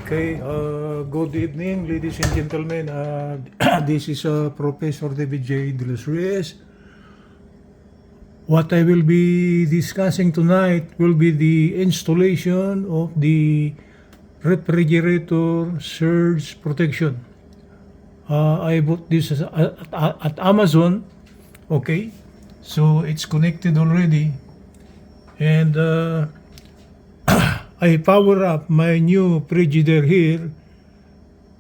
Okay, good evening, ladies and gentlemen. This is Professor David J. De Los Reyes. What I will be discussing tonight will be the installation of the refrigerator surge protection. I bought this at Amazon. Okay, so it's connected already, and I power up my new Frigidaire here.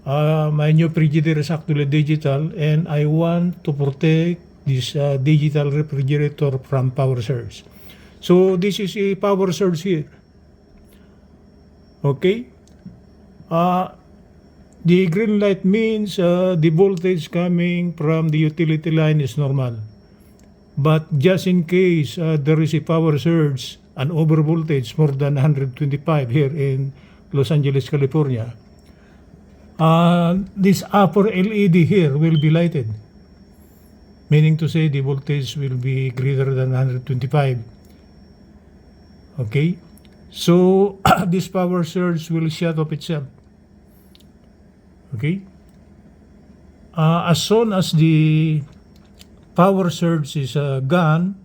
My new Frigidaire is actually digital, and I want to protect this digital refrigerator from power surge. So this is a power surge here. Okay. The green light means the voltage coming from the utility line is normal. But just in case there is a power surge, an over voltage more than 125 here in Los Angeles, California, this upper LED here will be lighted, meaning to say the voltage will be greater than 125. Okay, so this power surge will shut off itself. Okay, as soon as the power surge is gone,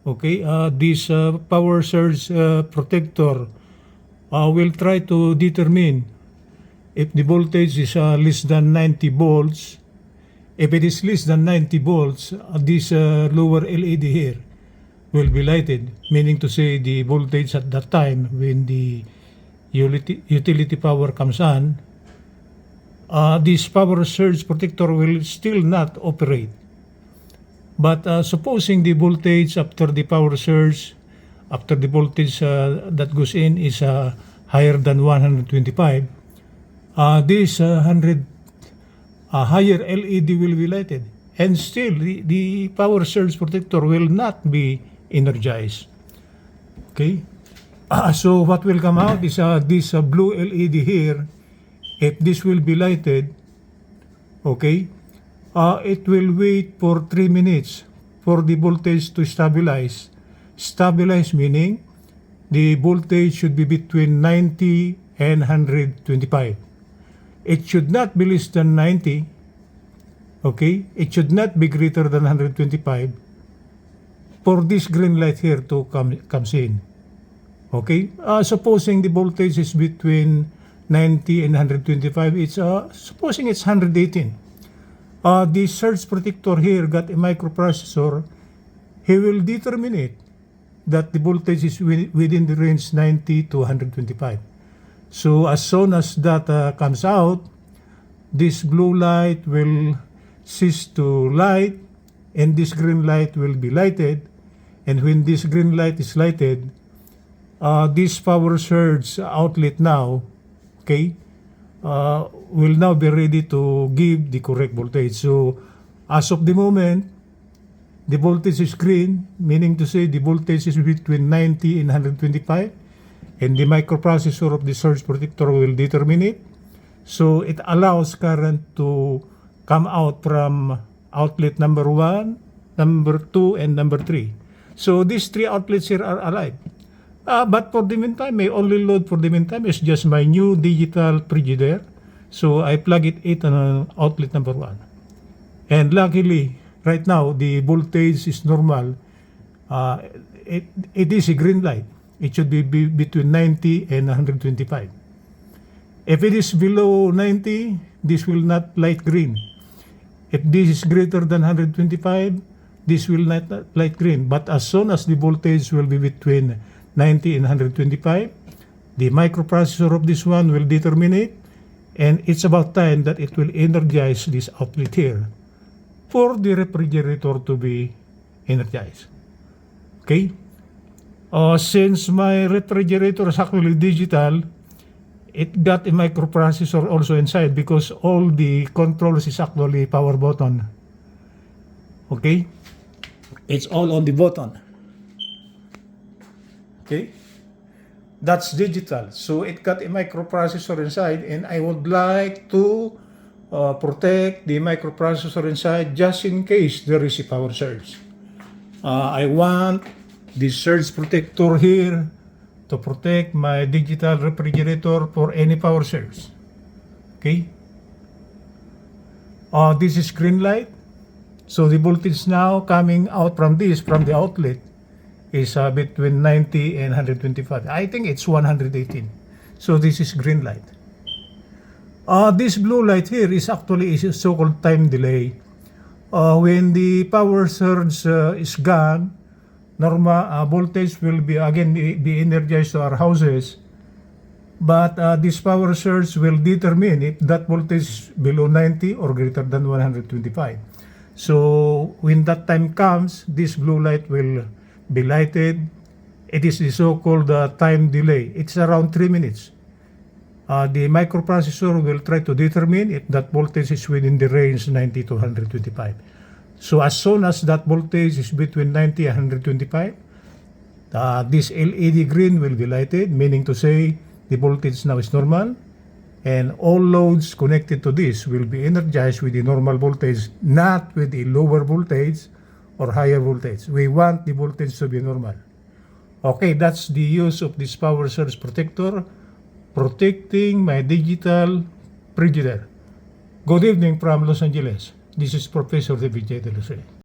okay, this power surge protector will try to determine if the voltage is less than 90 volts. If it is less than 90 volts, this lower LED here will be lighted, meaning to say the voltage at that time when the utility power comes on, this power surge protector will still not operate. But supposing the voltage after the power surge, after the voltage that goes in is higher than 125, this higher LED will be lighted, and still the power surge protector will not be energized. Okay, so what will come out is this blue LED here. If this will be lighted, okay, it will wait for 3 minutes for the voltage to stabilize. Stabilize meaning the voltage should be between 90 and 125. It should not be less than 90. Okay, it should not be greater than 125 for this green light here to comes in. Okay, supposing the voltage is between 90 and 125, it's supposing it's 118. The surge protector here got a microprocessor. He will determine it that the voltage is within the range 90 to 125. So as soon as that comes out, this blue light will cease to light, and this green light will be lighted. And when this green light is lighted, this power surge outlet now, okay, will now be ready to give the correct voltage. So as of the moment, the voltage is green, meaning to say the voltage is between 90 and 125, and the microprocessor of the surge protector will determine it. So it allows current to come out from outlet number 1, number 2, and number 3. So these 3 outlets here are alive. But for the meantime, my only load for the meantime is just my new digital Frigidaire. So I plug it on outlet number 1. And luckily, right now, the voltage is normal. It is a green light. It should be between 90 and 125. If it is below 90, this will not light green. If this is greater than 125, this will not light green. But as soon as the voltage will be between 90 and 125, the microprocessor of this one will determine it, and it's about time that it will energize this outlet here for the refrigerator to be energized. Okay? Since my refrigerator is actually digital, it got a microprocessor also inside because all the controls is actually power button. Okay? It's all on the button. Okay, that's digital. So it got a microprocessor inside, and I would like to protect the microprocessor inside just in case there is a power surge. I want the surge protector here to protect my digital refrigerator for any power surge. Okay? This is green light. So the voltage now coming out from this, from the outlet, is between 90 and 125. I think it's 118. So this is green light. This blue light here is actually a so-called time delay. When the power surge is gone, normal voltage will be again be energized to our houses. But this power surge will determine if that voltage is below 90 or greater than 125. So when that time comes, this blue light will be lighted. It is the so-called time delay. It's around 3 minutes. The microprocessor will try to determine if that voltage is within the range 90 to 125. So as soon as that voltage is between 90 and 125, this LED green will be lighted, meaning to say the voltage now is normal, and all loads connected to this will be energized with the normal voltage, not with the lower voltage or higher voltage. We want the voltage to be normal. Okay, that's the use of this power surge protector, protecting my digital frigidaire. Good evening from Los Angeles. This is Professor David J. De Luce.